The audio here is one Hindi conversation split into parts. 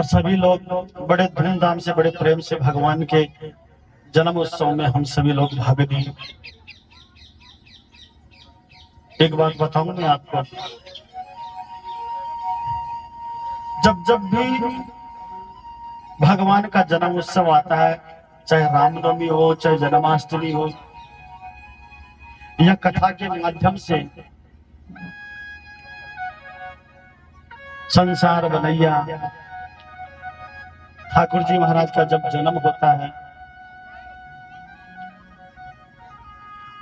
और सभी लोग बड़े धूमधाम से, बड़े प्रेम से भगवान के जन्म उत्सव में हम सभी लोग भाग लिए। एक बात बताऊं मैं आपको, जब जब भी भगवान का जन्म उत्सव आता है, चाहे रामनवमी हो, चाहे जन्माष्टमी हो, या कथा के माध्यम से संसार बनैया ठाकुर जी महाराज का जब जन्म होता है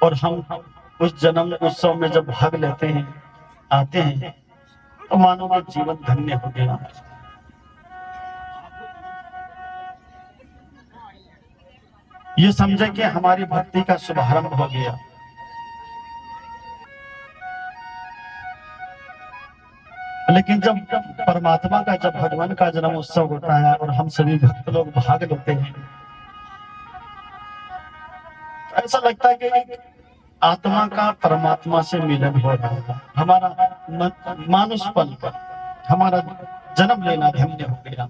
और हम उस जन्म उत्सव में जब भाग लेते हैं, आते हैं, तो मानो कि जीवन धन्य हो गया। ये समझे कि हमारी भक्ति का शुभारंभ हो गया। लेकिन जब परमात्मा का, जब भगवान का जन्म उत्सव होता है और हम सभी भक्त लोग भाग लेते हैं, ऐसा लगता है कि आत्मा का परमात्मा से मिलन हो रहा है। हमारा मानुषपन पर हमारा जन्म लेना धन्य हो गया।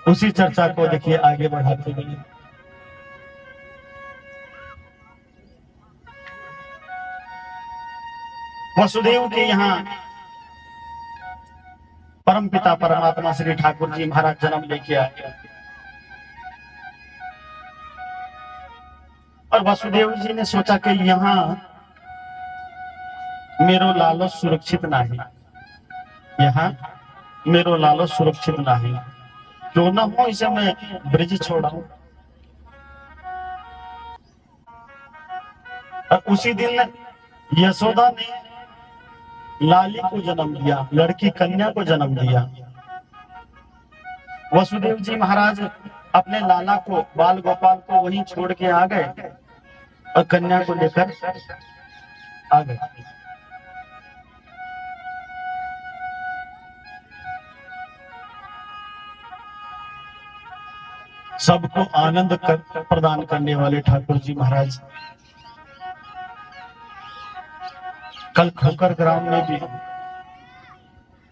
उसी चर्चा को देखिए आगे बढ़ाते हुए वसुदेव के यहाँ परमपिता परमात्मा श्री ठाकुर जी महाराज जन्म लेके आए और वसुदेव जी ने सोचा कि यहाँ मेरो लालो सुरक्षित नहीं, यहाँ मेरो लालो सुरक्षित नहीं, क्यों ना हो इसे मैं ब्रिज छोड़ाऊं। और उसी दिन यशोदा ने लाली को जन्म दिया, लड़की कन्या को जन्म दिया। वसुदेव जी महाराज अपने लाला को, बाल गोपाल को वहीं छोड़ के आ गए और कन्या को लेकर आ गए। सबको आनंद प्रदान करने वाले ठाकुर जी महाराज कल खोकर ग्राम में भी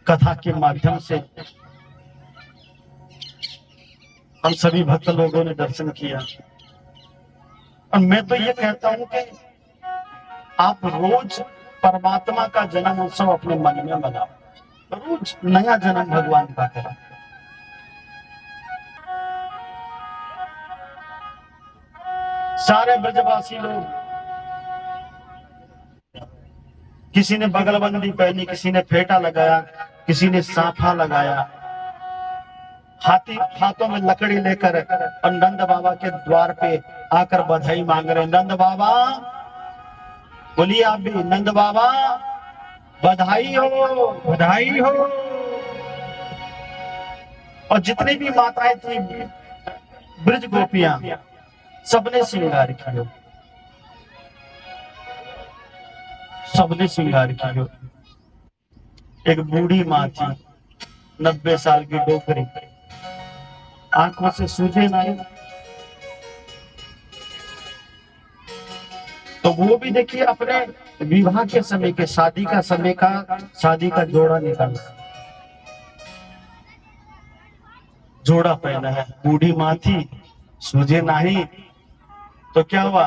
कथा के माध्यम से हम सभी भक्त लोगों ने दर्शन किया। और मैं तो ये कहता हूं कि आप रोज परमात्मा का जन्म उत्सव अपने मन में मनाओ, रोज नया जन्म भगवान का करो। सारे ब्रजवासी लोग, किसी ने बगलबंदी पहनी, किसी ने फेटा लगाया, किसी ने साफा लगाया, हाथों में लकड़ी लेकर और नंद बाबा के द्वार पे आकर बधाई मांग रहे। नंद बाबा बोलिए, आप भी, नंद बाबा बधाई हो, बधाई हो। और जितनी भी माताएं थी, ब्रज गोपियां, सबने श्रृंगार किया, सबने श्रृंगार किया। एक बूढ़ी माँ थी, 90 साल की डोकरी, आंखों से सूझे नहीं, तो वो भी देखिए अपने विवाह के समय के, शादी का जोड़ा निकाला, जोड़ा पहना है। बूढ़ी माँ थी, सूझे नहीं, तो क्या हुआ,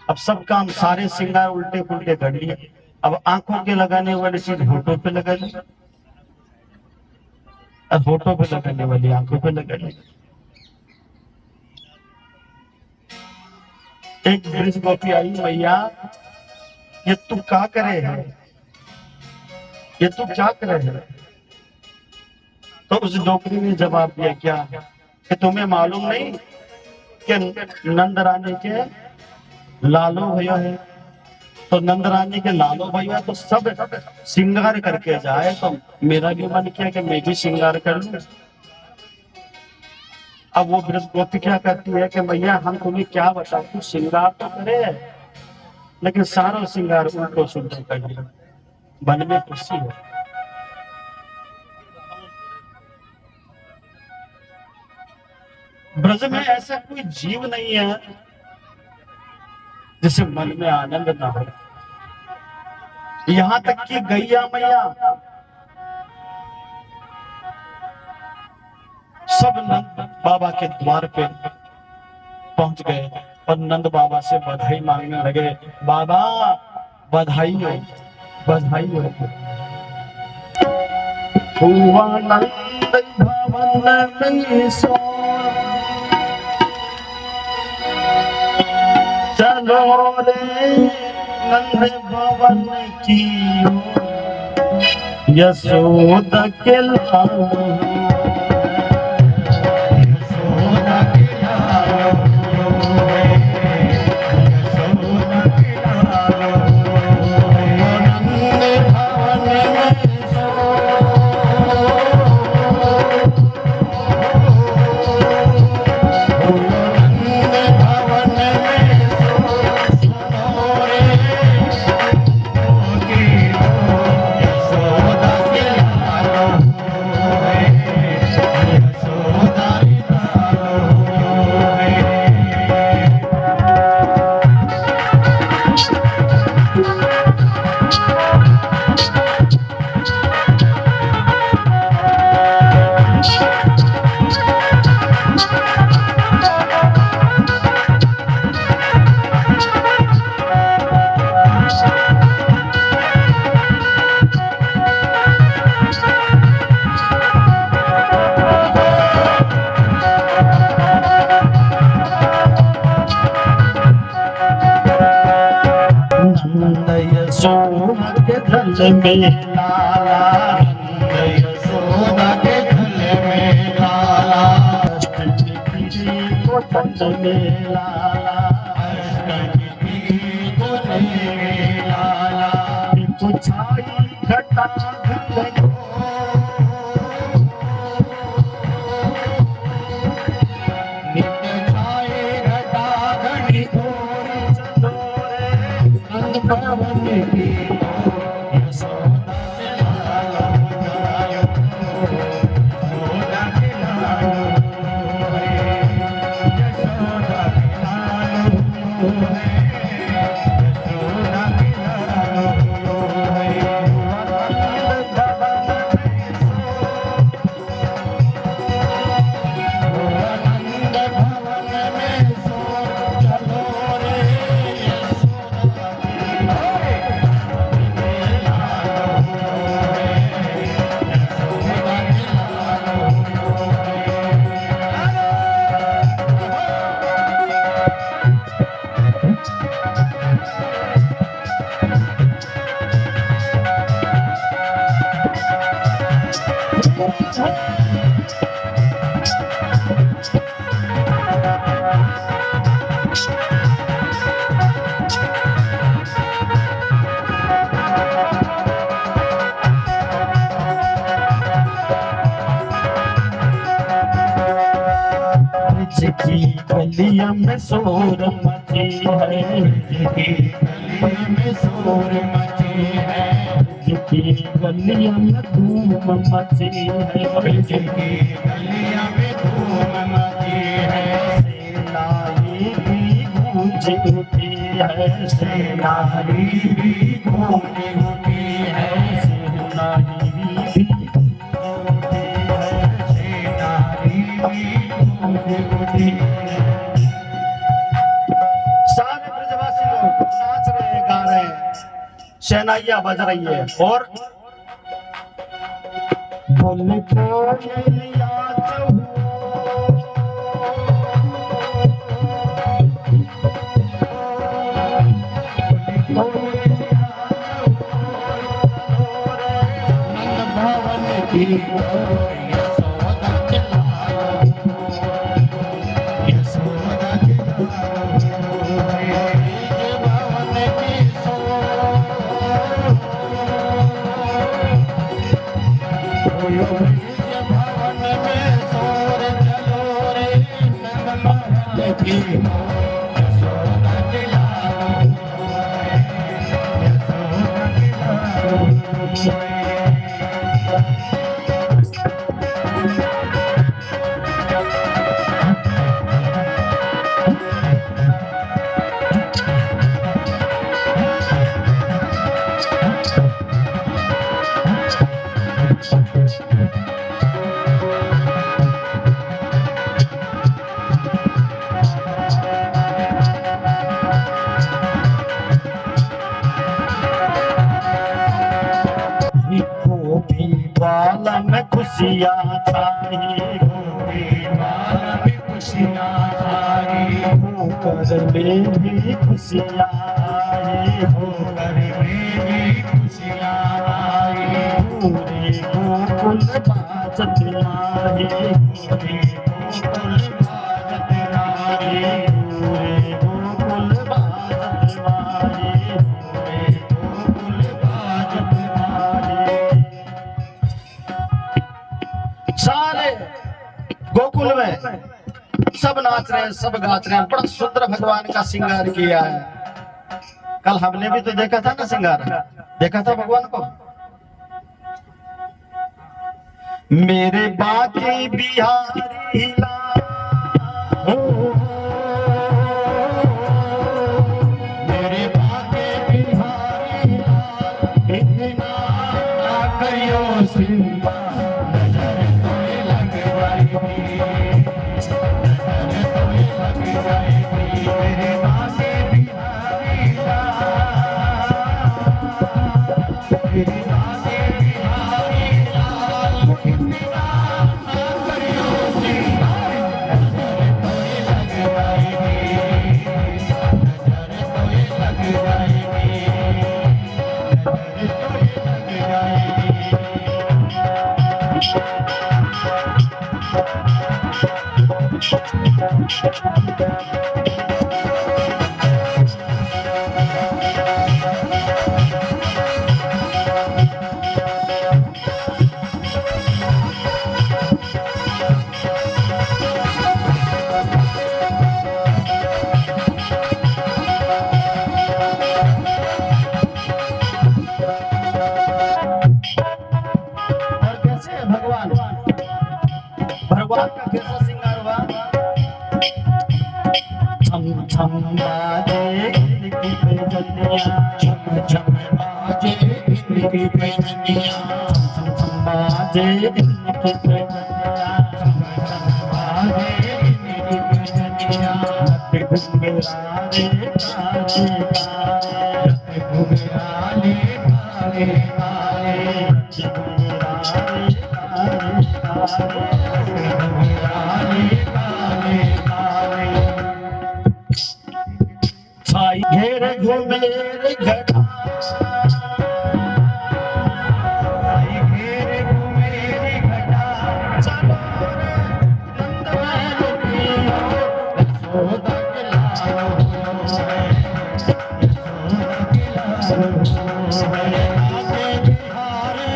अब सब काम, सारे श्रृंगार उल्टे पुल्टे कर लिए। अब आंखों के लगाने वाली चीज होठों पे लगा ली, और होठों पे लगाने वाली आंखों पे लगा ली। एक ब्रज गोपी आई, भैया ये तू क्या करे है, ये तू क्या करे है? तो उस डोकरी ने जवाब दिया, क्या कि तुम्हें मालूम नहीं कि नंद रानी के लालो भैया है? तो नंद रानी के लालो भैया तो सब श्रृंगार करके जाए, तो मेरा भी मन किया कि मैं भी श्रृंगार कर लूं। अब वो ब्रज गोपी क्या कहती है कि भैया हम तुम्हें क्या बताओ, तू श्रृंगार तो करे लेकिन सारा श्रृंगार उल्टो सुल्टो कर दिया, मन में खुशी है। ब्रज में ऐसा कोई जीव नहीं है जिसे मन में आनंद ना हो। यहाँ तक कि गैया मैया सब नंद बाबा के द्वार पे पहुंच गए और नंद बाबा से बधाई मांगने लगे। बाबा बधाई हो, बधाई हो। हुआ नंद भवन में सो, चलो रे नंद भवन की यशोदा के लाल। यशोदा के धल में लाला, यशोदा के धल में लाला, अष्टमी को धल में लाला, अष्टमी को धल में लाला, छाई घटा धल गलिया में शोर मची है, गलिया में शोर मची है, गलिया में धूम मची है, गलिया में धूम मची है, सेनाई भी गूंज उठी है, सेनाई भी गूंज उठी है, सेनाई भी गूंज उठी है, सेनाई भी गूंज उठी है। सारे ब्रजवासी लोग नाच रहे गा रहे, शहनाइयां बज रही है और बोले कोयलिया नंद भवन की खुशियाँ छाई गोपाल में खुशियाँ छाई होकर में भी खुशियाँ आई होकर में भी खुशियाँ आई पूरे गोकुल बाजत माही पूरे गोकुल बाजत माही पूरे गोकुल बाजत माही पूरे गोकुल बाजत माही। सारे गोकुल में सब नाच रहे हैं, सब गाच रहे हैं, बड़ा सुंदर भगवान का श्रृंगार किया है। कल हमने भी तो देखा था ना श्रृंगार, देखा था भगवान को। मेरे बाकी बिहारी लाल मेरे बाके बिहारी लाल इतना ना करियो सिंबा नजर तोए लग जाएगी नजर तोए लग जाएगी मेरे बाके बिहारी लाल मेरे बाके बिहारी लाल इतना ना करियो सिंबा नजर तोए लग जाएगी नजर तोए लग जाएगी नजर तोए लग और कैसे है भगवान, भगवान का कैसा श्रृंगार हुआ। छम छम बाजे इनकी पैजनिया छम छम बाजे इनकी पैजनिया छम छम बाजे इनकी पैजनिया छम छम बाजे इनकी पैजनिया रत घुंघराले काले काले रत घुंघराले काले काले रत घुंघराले काले काले काले छाई घेर घुमेर घटा छाई घेर घुमेर घटा चलो रे नंदलाल की यशोदा के लाल यशोदा के लाल मेरे आगे बिहारी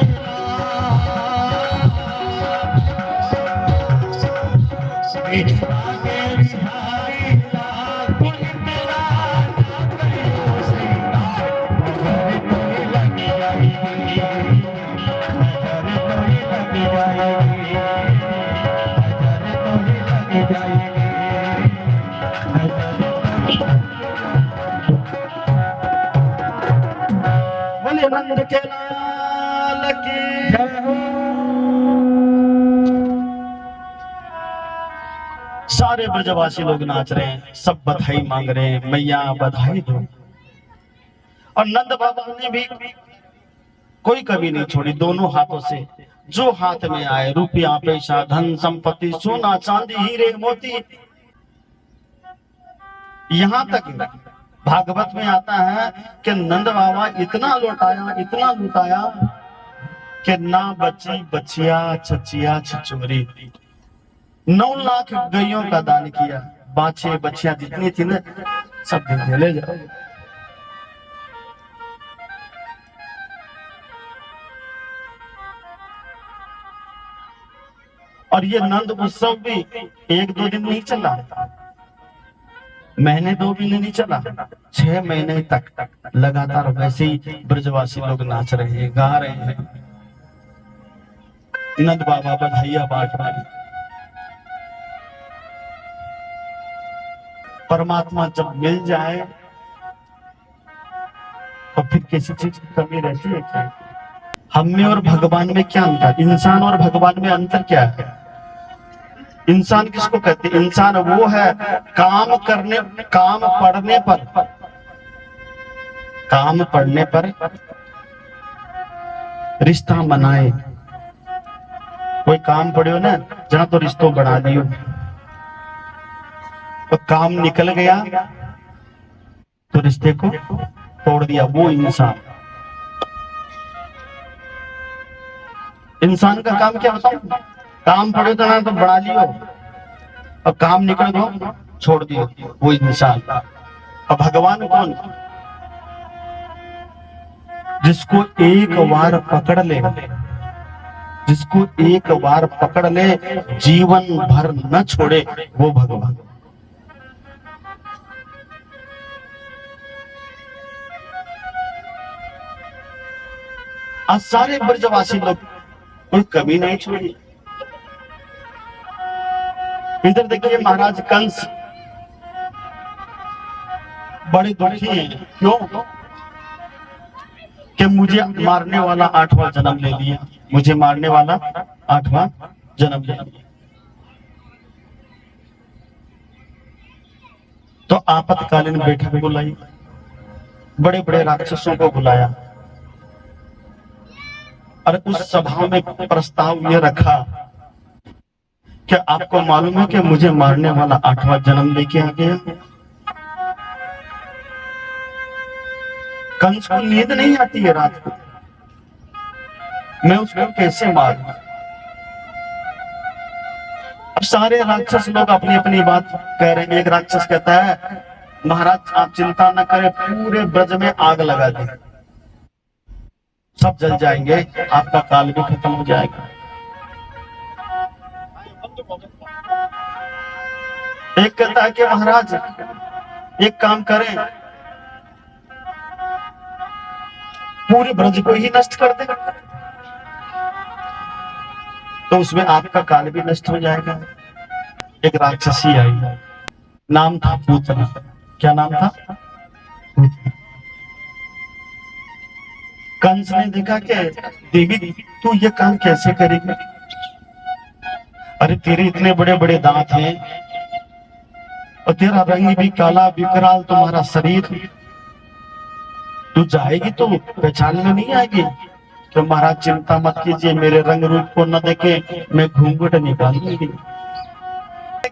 मेरे आगे बिहारी लाल कोई तेरा ना करियो श्रृंगार नजर तोए लग जाएगी नजर तोए लग जाएगी नजर तोए लग जाएगी बोले नंद के लाल की जय हो। सारे ब्रजवासी लोग नाच रहे हैं, सब बधाई मांग रहे हैं, मैया बधाई दो। और नंद बाबा ने भी कोई कमी नहीं छोड़ी, दोनों हाथों से जो हाथ में आए रुपया पैसा धन संपत्ति सोना चांदी हीरे मोती। यहाँ तक भागवत में आता है कि नंद बाबा इतना लुटाया कि ना बची बचिया छचिया छचोरी 9 लाख गैयों का दान किया, बाछे बच्चियां जितनी थी ना सब दे ले जाओ। और ये नंद उत्सव भी 1-2 दिन नहीं चला, महीने 2 महीने नहीं चला, 6 महीने तक लगातार वैसे ही ब्रजवासी लोग नाच रहे हैं, गा रहे हैं, नंद बाबा बधाइया बांट रहे हैं। परमात्मा जब मिल जाए तो फिर किसी चीज की कमी रहती है क्या? हम में और भगवान में क्या अंतर, इंसान और भगवान में अंतर क्या है? इंसान किसको कहते हैं? इंसान वो है काम पड़ने पर रिश्ता बनाए कोई काम पड़ियो ना जहां तो रिश्तों बढ़ा दियो, तो काम निकल गया तो रिश्ते को तोड़ दिया। वो इंसान, इंसान का काम क्या बताऊं, काम पड़े तो ना तो बढ़ा लियो और काम निकल गो छोड़ दियो, वो इंसान। और भगवान कौन, जिसको एक बार पकड़ ले, जिसको एक बार पकड़ ले जीवन भर न छोड़े, वो भगवान। आज सारे ब्रजवासी लोग कोई कमी नहीं छोड़ी। इधर देखिए महाराज कंस बड़े दुखी हैं, क्यों कि मुझे मारने वाला 8वां जन्म ले लिया, मुझे मारने वाला 8वां जन्म ले लिया। तो आपातकालीन बैठक बुलाई, बड़े बड़े राक्षसों को बुलाया और उस सभा में प्रस्ताव ये रखा कि आपको मालूम है कि मुझे मारने वाला 8वां जन्म लेके आ गया। कंस को नींद नहीं आती है रात को, मैं उसको कैसे मारूं। अब सारे राक्षस लोग अपनी अपनी बात कह रहे हैं। एक राक्षस कहता है महाराज आप चिंता न करें, पूरे ब्रज में आग लगा दे, सब जल जाएंगे, आपका काल भी खत्म हो जाएगा। एक कहता है कि महाराज एक काम करें, पूरे ब्रज को ही नष्ट कर दे, तो उसमें आपका काल भी नष्ट हो जाएगा। एक राक्षसी आई, नाम था पूतना। क्या नाम था? पूतना। कंस ने देखा कि देवी तू ये काम कैसे करेगी, अरे तेरे इतने बड़े बड़े दांत हैं और तेरा रंग भी काला, विकराल तुम्हारा शरीर, तू जाएगी तो पहचान में नहीं आएगी। तो महाराज चिंता मत कीजिए, मेरे रंग रूप को न देखे मैं घूंघट निकालूंगी।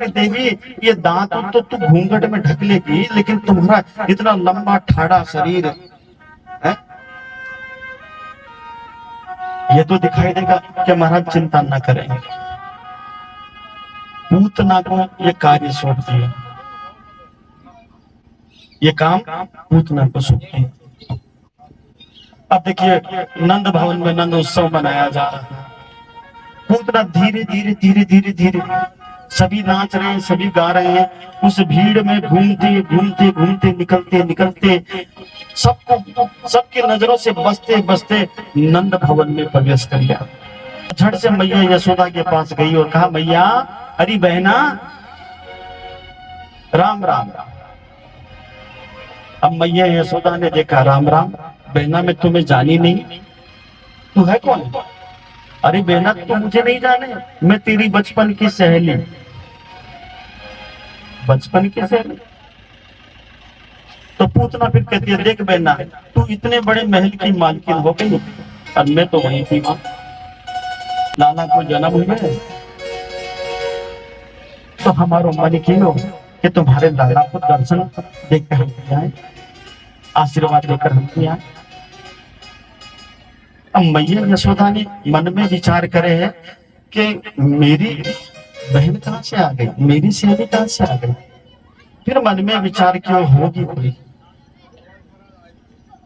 देवी ये दांत तो तू घूंघट में ढक लेगी, लेकिन तुम्हारा इतना लंबा ठाड़ा शरीर है, ये तो दिखाई देगा। कि महाराज चिंता न करें। पूतना को ये कार्य सौंप दिया, ये काम पूतना को सौंप दिया। अब देखिए नंद भवन में नंद उत्सव मनाया जा रहा है। पूतना धीरे धीरे धीरे धीरे धीरे, सभी नाच रहे हैं, सभी गा रहे हैं, उस भीड़ में घूमते घूमते घूमते निकलते निकलते सबको, सबकी नजरों से बचते बचते नंद भवन में प्रवेश कर लिया। झट से मैया यशोदा के पास गई और कहा मैया, अरे बहना राम राम। अब मैया यशोदा ने देखा राम राम, बहना मैं तुम्हें जानी नहीं, तू है कौन? अरे बहना तू मुझे नहीं जाने, मैं तेरी बचपन की सहेली। बचपन की सहेली? तो पूतना फिर कहती है देख बहना, तू इतने बड़े महल की मालकिन हो गई और मैं तो वही थी वहां, लाला को जन्म हुए तो हमारो मन कियो कि तुम्हारे लाला को दर्शन देखकर हम आए, आशीर्वाद लेकर हम आए। अब मैया यशोदा ने मन में विचार करे है कि मेरी बहन कहां से आ गई, मेरी सहेली कहां से आ गई। फिर मन में विचार क्यों होगी कोई,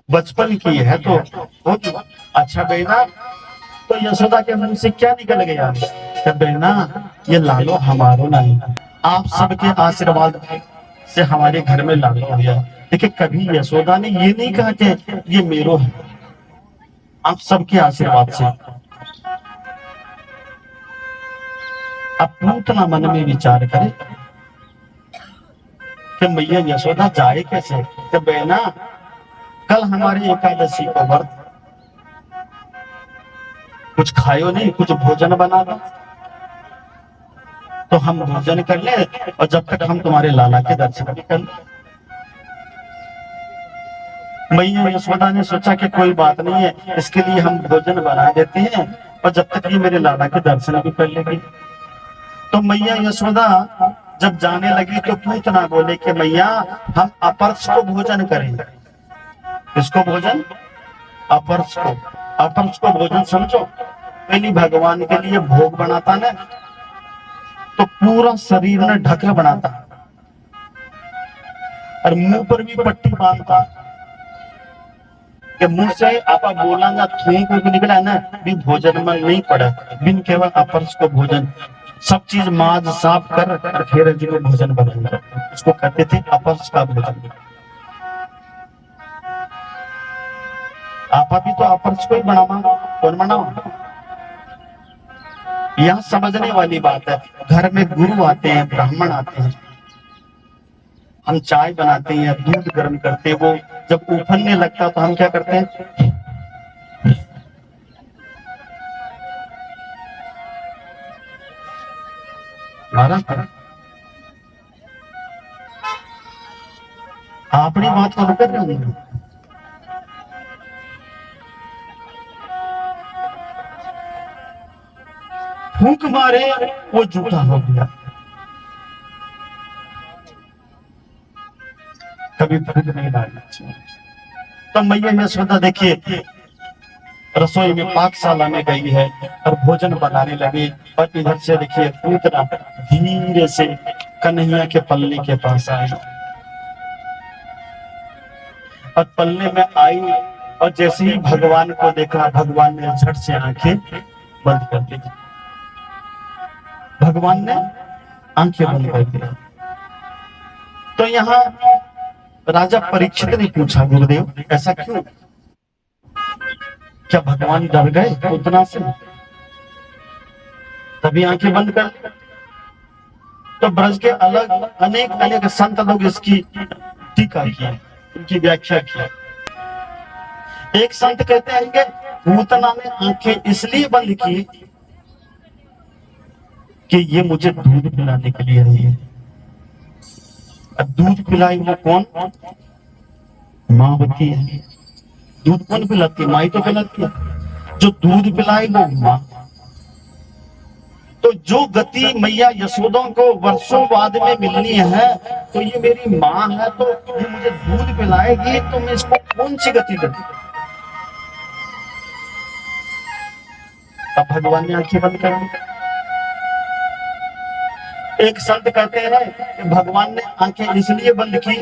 बचपन की है तो होगी। अच्छा बहना, तो यशोदा के मुंह से क्या निकल गया कि बहना ये लालो हमारो नहीं, आप सबके आशीर्वाद से हमारे घर में लालो हो गया। देखिए कभी यशोदा ने ये नहीं कहा कि ये मेरो है, आप सबके आशीर्वाद से। अब पूतना मन में विचार करे कि मैया यशोदा जाए कैसे। कि बहना कल हमारी एकादशी को व्रत, कुछ खायो नहीं, कुछ भोजन बना दो तो हम भोजन कर ले, और जब तक हम तुम्हारे लाला के दर्शन भी कर ले। मैया यशोदा ने सोचा कि कोई बात नहीं है, इसके लिए हम भोजन बना देते हैं और जब तक ये मेरे लाला के दर्शन भी कर लेगी। तो मैया यशोदा जब जाने लगी तो पूतना बोले कि मैया हम अपरस को भोजन करेंगे। किसको भोजन? अपरस को। अपरस को भोजन समझो, पहली भगवान के लिए भोग बनाता ना, तो पूरा शरीर में ढकर बनाता और मुंह पर भी पट्टी बांधता कि मुंह से आपा बोलांगा थूक भी निकला है ना भी भोजन में नहीं पड़ा, बिन केवल अपरस को भोजन, सब चीज माज साफ कर फिर जी को भोजन बनाएंगे। उसको कहते थे अपरस का भोजन। आपा भी तो अपरस को ही बनावा, कौन बनावा? यह समझने वाली बात है। घर में गुरु आते हैं, ब्राह्मण आते हैं, हम चाय बनाते हैं, दूध गर्म करते हैं, वो जब उफनने लगता तो हम क्या करते हैं? अपनी बात को कर रहे हैं। फूंक मारे वो जूठा हो गया। कभी फूंक नहीं डालना। तो मैया यशोदा देखिए रसोई में पाकशाला में गई है और भोजन बनाने लगी और इधर से देखिए पूतना धीरे से कन्हैया के पल्ले के पास आई और पल्ले में आई और जैसे ही भगवान को देखा भगवान ने झट से आंखें बंद कर दी। भगवान ने आंखें बंद कर दी। तो यहाँ राजा परीक्षित ने पूछा गुरुदेव ऐसा क्यों? क्या भगवान डर गए पूतना से तभी आंखें बंद कर ली? तो ब्रज के अलग अनेक अनेक संत लोग इसकी टीका किया, इनकी व्याख्या किया। एक संत कहते हैं कि पूतना ने आंखें इसलिए बंद की कि ये मुझे दूध पिलाने के लिए आई है। दूध पिलाई वो कौन? माँ होती है। दूध कौन पिलाती है? माँ ही तो पिलाती है। जो दूध पिलाई वो माँ। तो जो गति मैया यशोदा को वर्षों बाद में मिलनी है तो ये मेरी माँ है, तो ये मुझे दूध पिलाएगी तो मैं इसको कौन सी गति दूं? अब भगवान ने आंखें बंद कर दी। एक संत कहते हैं कि भगवान ने आंखें इसलिए बंद की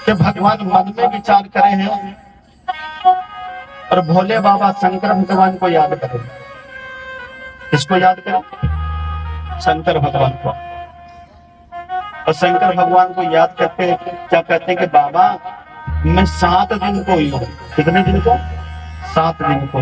कि भगवान मन में विचार करे हैं और भोले बाबा शंकर भगवान को याद करें। किसको याद करें? शंकर भगवान को। और शंकर भगवान को याद करके क्या कहते हैं कि बाबा मैं 7 दिन को ही हूं। कितने दिन को? 7 दिन को।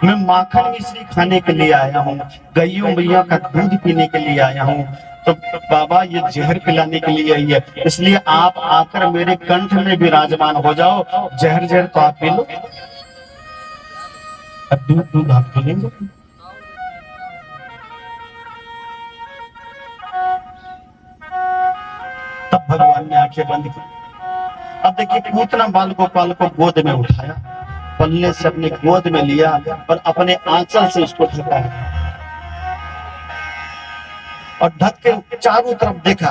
मैं माखन मिश्री खाने के लिए आया हूँ, गैयों मैया का दूध पीने के लिए आया हूँ, तो बाबा ये जहर पिलाने के लिए आई है, इसलिए आप आकर मेरे कंठ में विराजमान हो जाओ। जहर जहर तो आप पी लो, दूध दूध आप पी लेंगे। तब भगवान ने आंखें बंद की। अब देखिए पूतना बाल गोपाल को गोद में उठाया, पल्ले से अपने गोद में लिया और अपने आंचल से उसको ढकाया और ढक के चारों तरफ देखा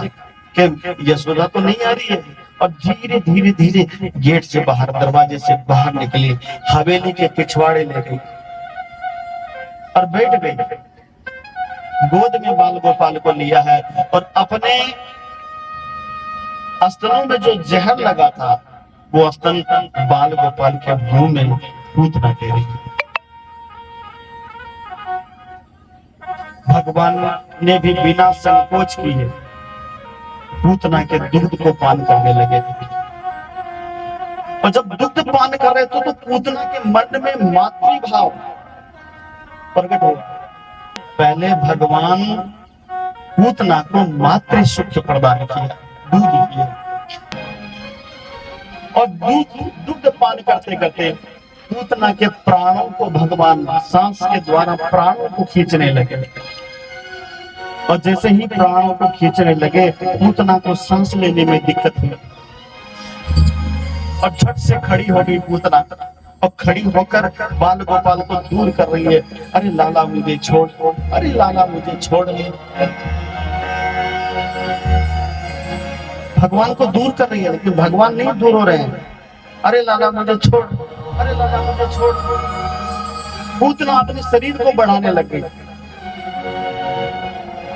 कि यशोदा तो नहीं आ रही है। और धीरे धीरे धीरे गेट से बाहर, दरवाजे से बाहर निकली, हवेली के पिछवाड़े ले गई और बैठ गई। गोद में बाल गोपाल को लिया है और अपने स्तनों में जो जहर लगा था वो स्तन बाल गोपाल के मुंह में पूतना दे रही है। भगवान ने भी बिना संकोच किए पूतना के दुग्ध को पान करने लगे। और जब दुग्ध पान कर रहे थे तो पूतना के मन में मातृभाव प्रकट हुआ। पहले भगवान पूतना को मातृ सुख प्रदान किया, दूध दिया और दुग्ध पान करते करते पूतना के प्राणों को भगवान सांस के द्वारा प्राणों को खींचने लगे। और जैसे ही प्राणों को खींचने लगे पूतना को सांस लेने में दिक्कत हुई। और झट से खड़ी हो गई पूतना, और खड़ी होकर बाल गोपाल को दूर कर रही है। अरे लाला मुझे छोड़, अरे लाला मुझे छोड़। भगवान को दूर कर रही है, लेकिन भगवान नहीं दूर हो रहे हैं। अरे लाला मुझे छोड़, अरे लाला मुझे छोड़। पूतना अपने शरीर को बढ़ाने लग गई।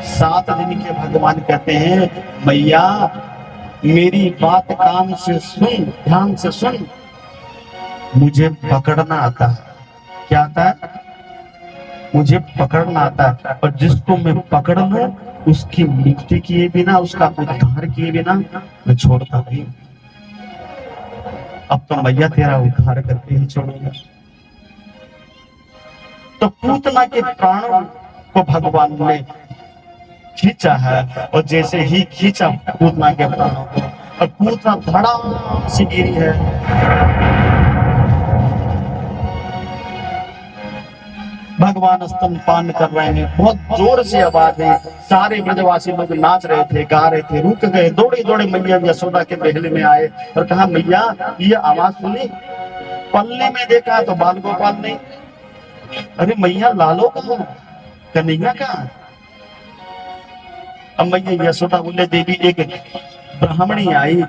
7 दिन के भगवान कहते हैं, मैया मेरी बात कान से सुन, ध्यान से सुन। मुझे पकड़ना आता है। क्या आता है? मुझे पकड़ना आता है, और जिसको मैं पकड़ लूं उसकी मुक्ति किए बिना, उसका उद्धार किए बिना मैं छोड़ता नहीं। अब तो मैया तेरा उद्धार करके ही छोड़ूंगा। तो पूतना के प्राणों को भगवान ने खींचा है, और जैसे ही खींचा पूतना के प्राणों को, और पूतना धड़ाम से गिरी है। भगवान स्तनपान कर रहे हैं, बहुत जोर से आवाज है। सारे ब्रजवासी लोग नाच रहे थे, गा रहे थे, रुक गए, दौड़े दौड़े मैया यशोदा के महल में आए और कहा, मैया ये आवाज सुनी? पल्ले में देखा तो बाल गोपाल नहीं। अरे मैया लालो कहाँ, कन्हैया कहाँ? अब मैया यशोदा बोले, देवी एक ब्राह्मणी आई,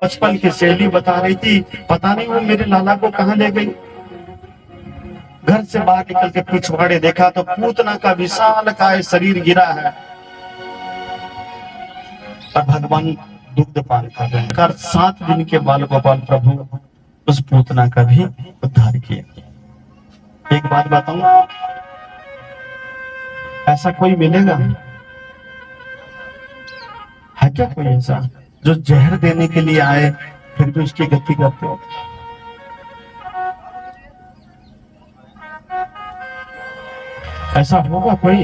बचपन की सहेली बता रही थी, पता नहीं वो मेरे लाला को कहाँ ले गई। घर से बाहर निकल के पिछवाड़े देखा तो पूतना का विशाल काय शरीर गिरा है, और भगवान दुग्ध पान कर रहे हैं। 7 दिन के बाल गोपाल प्रभु उस पूतना का भी उद्धार किया। एक बात बताऊं, ऐसा कोई मिलेगा है क्या? कोई ऐसा जो जहर देने के लिए आए फिर भी उसकी गति करते हो? ऐसा होगा कोई?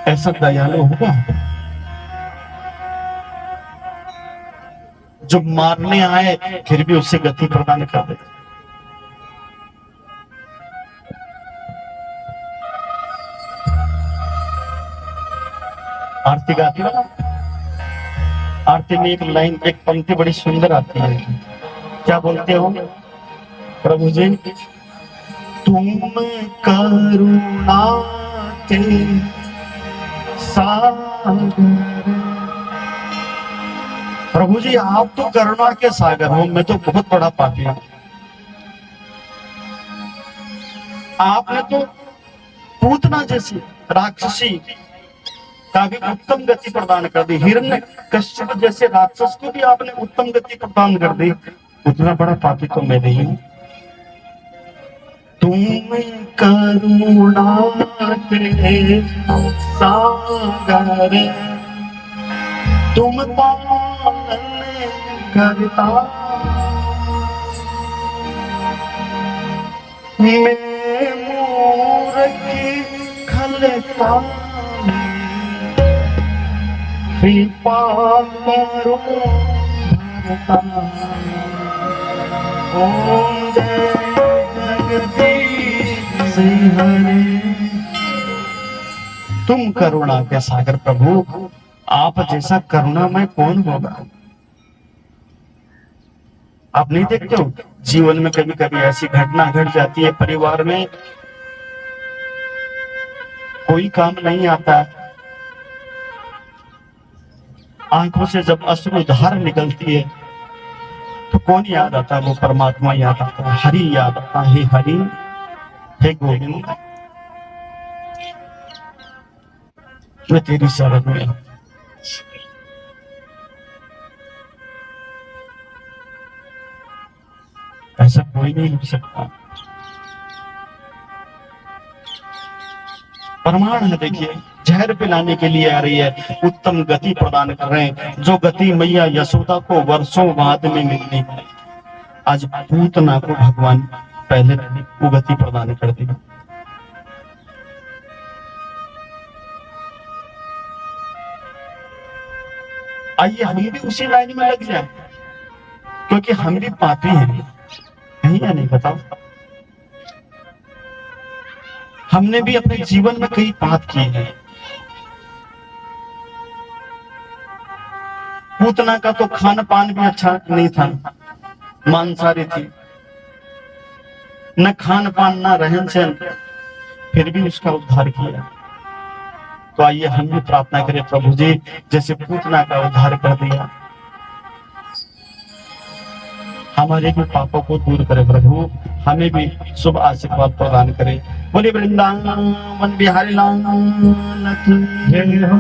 ऐसा दयालु होगा जो मारने आए फिर भी उससे गति प्रदान कर दे? आरती गाती ना, आरती में एक लाइन, एक पंक्ति बड़ी सुंदर आती है। क्या बोलते हो प्रभु जी? तुम करुणा के सागर। प्रभु जी आप तो करुणा के सागर हो, मैं तो बहुत बड़ा पापी हूं। आपने तो पूतना जैसी राक्षसी का भी उत्तम गति प्रदान कर दी, हिरण्यकश्यप जैसे राक्षस को भी आपने उत्तम गति प्रदान कर दी। उतना बड़ा पापी तो मैं नहीं हूं। तुम करुणा के सागर, तुम पालन करता, मैं मूर्ख खलता, कृपा करो भरता। ओम जय जगदीश हरे। तुम करुणा के सागर प्रभु, आप जैसा करुणामय कौन होगा? आप नहीं देखते हो जीवन में कभी कभी ऐसी घटना घट जाती है, परिवार में कोई काम नहीं आता, आंखों से जब अश्रुधार निकलती है तो कौन याद आता है? वो परमात्मा याद आता है, हरि याद आता है। हे हरि, हे गोविंद, मैं तेरी शरण में हूं। ऐसा कोई नहीं हो सकता। प्रमाण है, देखिए जहर पिलाने के लिए आ रही है, उत्तम गति प्रदान कर रहे हैं। जो गति मैया यशोदा को वर्षों बाद में मिलनी है, आज पूतना को भगवान पहले वो गति प्रदान कर दी। आइए हम भी उसी लाइन में लग जाए, क्योंकि हम भी पापी हैं, नहीं या नहीं बताओ? हमने भी अपने जीवन में कई पाप किए हैं, पूतना का तो खान पान भी अच्छा नहीं था, मांसाहारी थी, न खान पान न रहन सहन, फिर भी उसका उद्धार किया। तो आइए हम भी प्रार्थना करें, प्रभु जी जैसे पूतना का उद्धार कर दिया, हमारे भी पापों को दूर करे प्रभु, हमें भी शुभ आशीर्वाद प्रदान करे। बोले वृंदावन बिहारी लाल की जय हो।